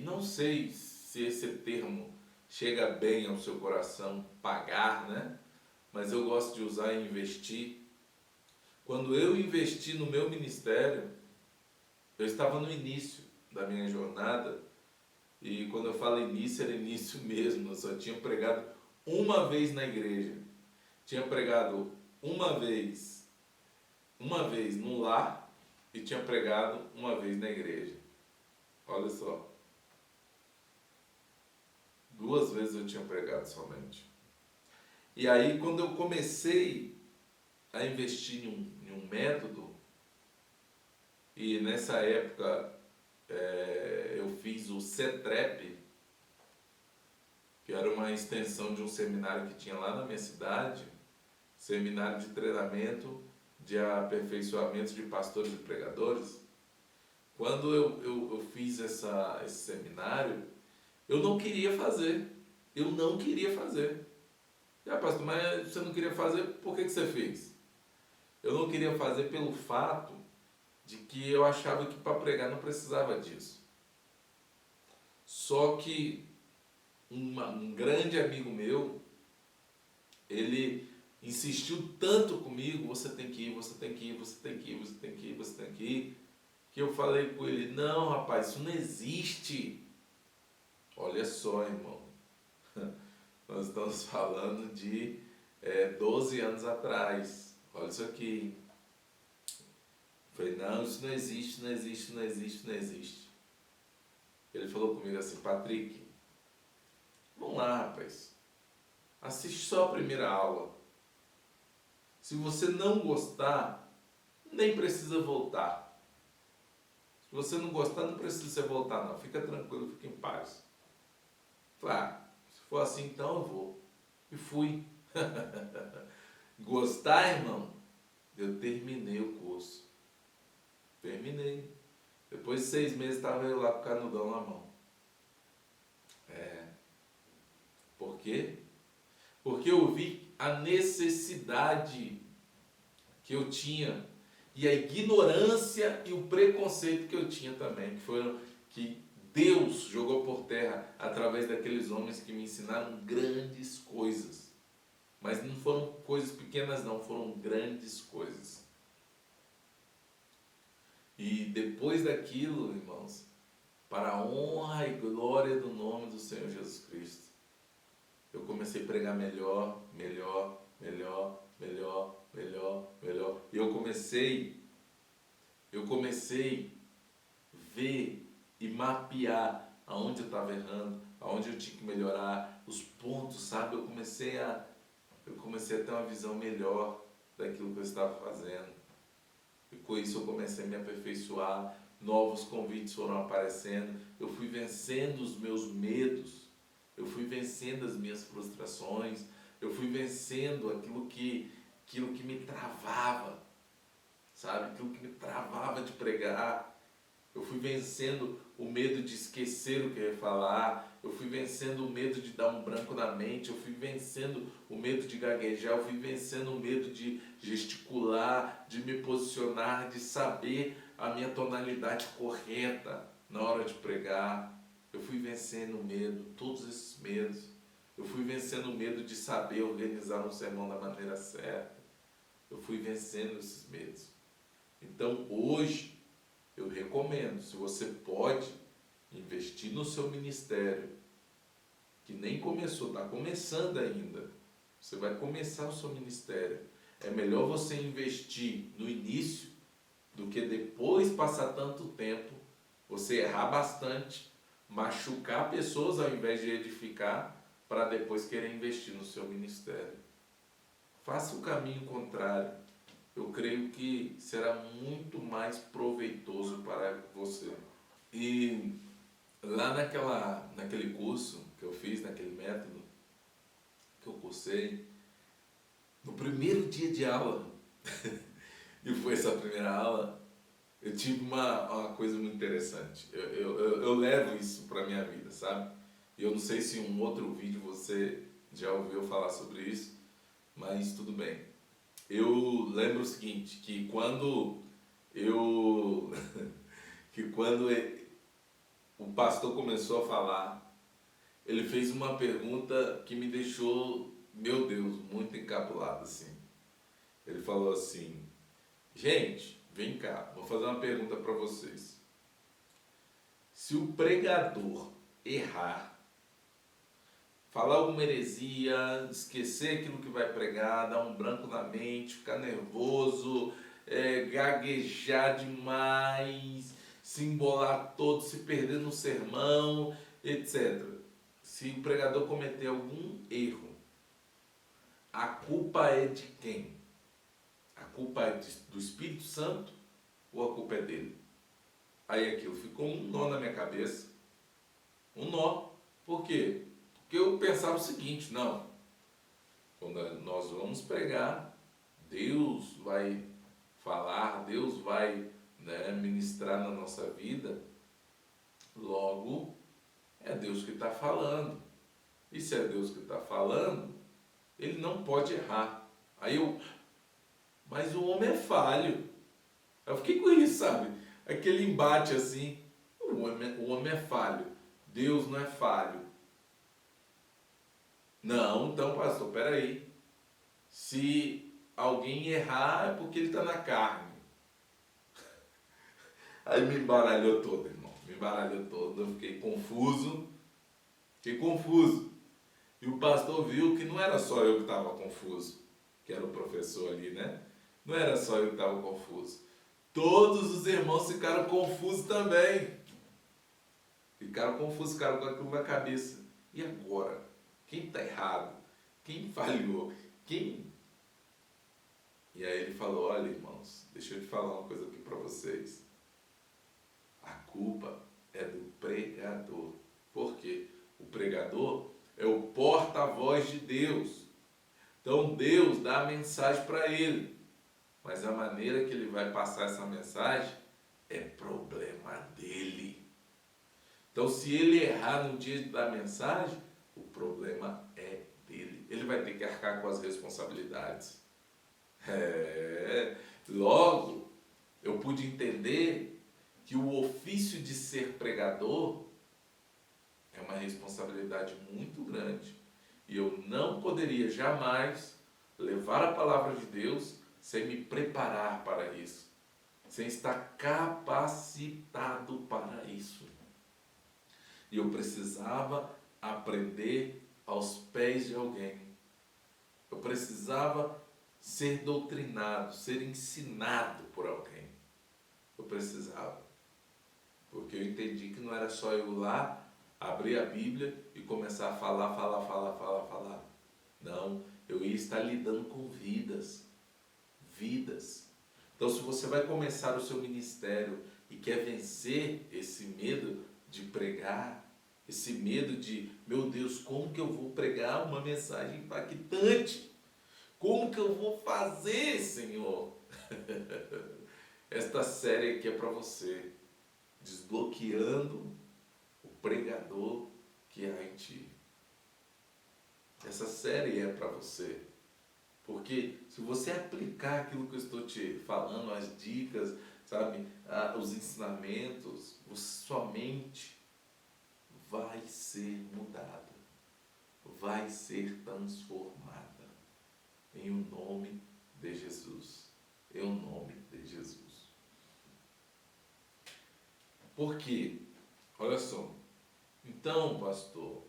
não sei se esse termo chega bem ao seu coração, pagar, né? Mas eu gosto de usar investir. Quando eu investi no meu ministério, eu estava no início da minha jornada, e quando eu falo início, era início mesmo. Eu só tinha pregado uma vez na igreja. Tinha pregado uma vez no lar, e tinha pregado uma vez na igreja. Olha só. 2 vezes eu tinha pregado somente. E aí, quando eu comecei a investir em um método, e nessa época eu fiz o CETREP, que era uma extensão de um seminário que tinha lá na minha cidade, seminário de treinamento de aperfeiçoamento de pastores e pregadores. Quando eu fiz esse seminário, eu não queria fazer. Eu não queria fazer. Pastor, mas você não queria fazer, por que você fez? Eu não queria fazer pelo fato de que eu achava que para pregar não precisava disso. Só que um grande amigo meu, ele insistiu tanto comigo, você tem que ir, você tem que ir, você tem que ir, você tem que ir, você tem que ir, que eu falei com ele, não rapaz, isso não existe. Olha só, irmão, nós estamos falando de 12 anos atrás, olha isso aqui. Eu falei, não, isso não existe, não existe, não existe, não existe. Ele falou comigo assim, Patrick, vamos lá rapaz, assiste só a primeira aula. Se você não gostar, nem precisa voltar. Se você não gostar, não precisa você voltar não. Fica tranquilo, fica em paz. Falei, se for assim então eu vou. E fui. Gostar, irmão? Eu terminei o curso. Terminei. Depois de 6 meses estava eu lá com o canudão na mão. Por quê? Porque eu vi a necessidade que eu tinha e a ignorância e o preconceito que eu tinha também, que Deus jogou por terra através daqueles homens que me ensinaram grandes coisas. Mas não foram coisas pequenas não, foram grandes coisas. E depois daquilo, irmãos, para a honra e glória do nome do Senhor Jesus Cristo, eu comecei a pregar melhor. E eu comecei a ver e mapear aonde eu estava errando, aonde eu tinha que melhorar, os pontos, sabe? Eu comecei a ter uma visão melhor daquilo que eu estava fazendo. E com isso eu comecei a me aperfeiçoar, novos convites foram aparecendo, eu fui vencendo os meus medos, eu fui vencendo as minhas frustrações, eu fui vencendo aquilo que me travava, sabe? Aquilo que me travava de pregar. Eu fui vencendo o medo de esquecer o que eu ia falar, eu fui vencendo o medo de dar um branco na mente, eu fui vencendo o medo de gaguejar, eu fui vencendo o medo de gesticular, de me posicionar, de saber a minha tonalidade correta na hora de pregar. Eu fui vencendo o medo, todos esses medos. Eu fui vencendo o medo de saber organizar um sermão da maneira certa. Eu fui vencendo esses medos. Então hoje, eu recomendo, se você pode investir no seu ministério, que nem começou, está começando ainda, você vai começar o seu ministério, é melhor você investir no início do que depois passar tanto tempo, você errar bastante, machucar pessoas ao invés de edificar, para depois querer investir no seu ministério. Faça o caminho contrário. Eu creio que será muito mais proveitoso para você. E lá naquele curso que eu fiz, naquele método que eu cursei, no primeiro dia de aula, e foi essa primeira aula, eu tive uma coisa muito interessante. Eu levo isso para a minha vida, sabe? E eu não sei se em um outro vídeo você já ouviu falar sobre isso, mas tudo bem. Eu lembro o seguinte, que quando o pastor começou a falar, ele fez uma pergunta que me deixou, meu Deus, muito encabulado assim. Ele falou assim: gente, vem cá, vou fazer uma pergunta para vocês. Se o pregador errar, falar alguma heresia, esquecer aquilo que vai pregar, dar um branco na mente, ficar nervoso, gaguejar demais, se embolar todo, se perder no sermão, etc. Se o pregador cometer algum erro, a culpa é de quem? A culpa é do Espírito Santo ou a culpa é dele? Aí aquilo ficou um nó na minha cabeça. Um nó. Por quê? Porque eu pensava o seguinte: não, quando nós vamos pregar, Deus vai falar, Deus vai, ministrar na nossa vida, logo é Deus que está falando. E se é Deus que está falando, ele não pode errar. Mas o homem é falho. Eu fiquei com isso, sabe? Aquele embate assim, o homem é falho, Deus não é falho. Não, então pastor, peraí. Se alguém errar é porque ele está na carne. Aí me embaralhou todo, irmão. Me embaralhou todo. Eu fiquei confuso. E o pastor viu que não era só eu que estava confuso, que era o professor ali, né? Não era só eu que estava confuso. Todos os irmãos ficaram confusos também. Ficaram confusos, ficaram com aquilo na cabeça. E agora? Quem está errado? Quem falhou? Quem? E aí ele falou: olha, irmãos, deixa eu te falar uma coisa aqui para vocês. A culpa é do pregador. Por quê? O pregador é o porta-voz de Deus. Então Deus dá a mensagem para ele. Mas a maneira que ele vai passar essa mensagem é problema dele. Então, se ele errar no dia da mensagem, o problema é dele. Ele vai ter que arcar com as responsabilidades. Logo, eu pude entender que o ofício de ser pregador é uma responsabilidade muito grande. E eu não poderia jamais levar a palavra de Deus sem me preparar para isso, sem estar capacitado para isso. E eu precisava aprender aos pés de alguém. Eu precisava ser doutrinado, ser ensinado por alguém. Eu precisava. Porque eu entendi que não era só eu lá, abrir a Bíblia e começar a falar. Não, eu ia estar lidando com vidas. Então, se você vai começar o seu ministério e quer vencer esse medo de pregar, esse medo de, meu Deus, como que eu vou pregar uma mensagem impactante? Como que eu vou fazer, Senhor? Esta série aqui é para você, desbloqueando o pregador que há em ti. Essa série é para você. Porque se você aplicar aquilo que eu estou te falando, as dicas, sabe, os ensinamentos, sua mente vai ser mudada, vai ser transformada em o nome de Jesus. Em o nome de Jesus. Por quê? Olha só. Então, pastor,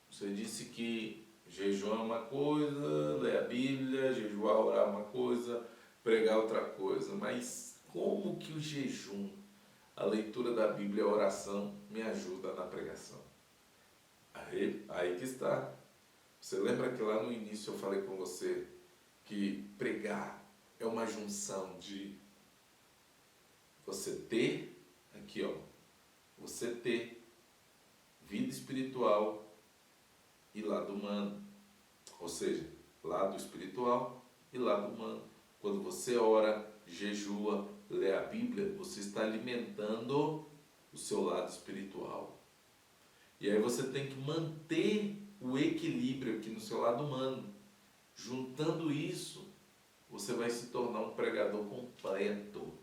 você disse que jejum é uma coisa, ler a Bíblia, jejuar, orar é uma coisa, pregar outra coisa. Mas como que o jejum, a leitura da Bíblia, a oração me ajuda na pregação? Aí que está. Você lembra que lá no início eu falei com você que pregar é uma junção de você ter, aqui ó, você ter vida espiritual e lado humano. Ou seja, lado espiritual e lado humano. Quando você ora, jejua, lê a Bíblia, você está alimentando o seu lado espiritual. E aí você tem que manter o equilíbrio aqui no seu lado humano. Juntando isso, você vai se tornar um pregador completo.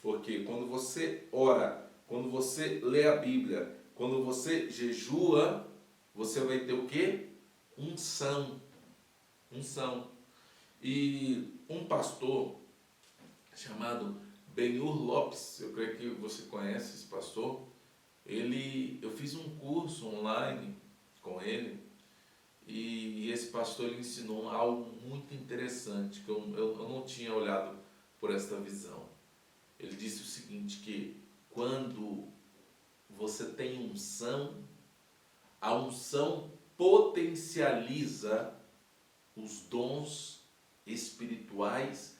Porque quando você ora quando você lê a Bíblia, quando você jejua, você vai ter o quê? Unção. Unção. E um pastor chamado Benhur Lopes, eu creio que você conhece esse pastor, eu fiz um curso online com ele, e esse pastor ele ensinou algo muito interessante, que eu não tinha olhado por esta visão. Ele disse o seguinte, que quando você tem unção, a unção potencializa os dons espirituais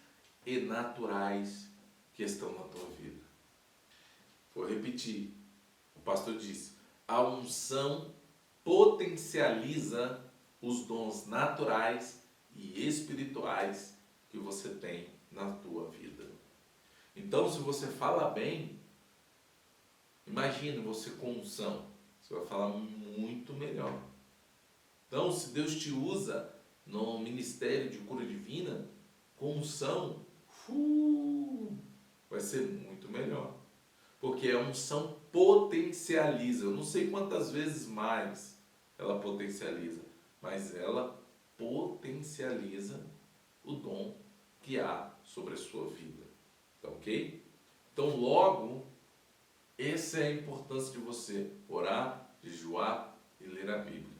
e naturais que estão na tua vida. Vou repetir. O pastor disse: a unção potencializa os dons naturais e espirituais que você tem na tua vida. Então, se você fala bem, imagine você com unção, você vai falar muito melhor. Então, se Deus te usa no ministério de cura divina, com unção, vai ser muito melhor. Porque a unção potencializa. Eu não sei quantas vezes mais ela potencializa, mas ela potencializa o dom que há sobre a sua vida. Tá ok? Então, logo, essa é a importância de você orar, jejuar e ler a Bíblia.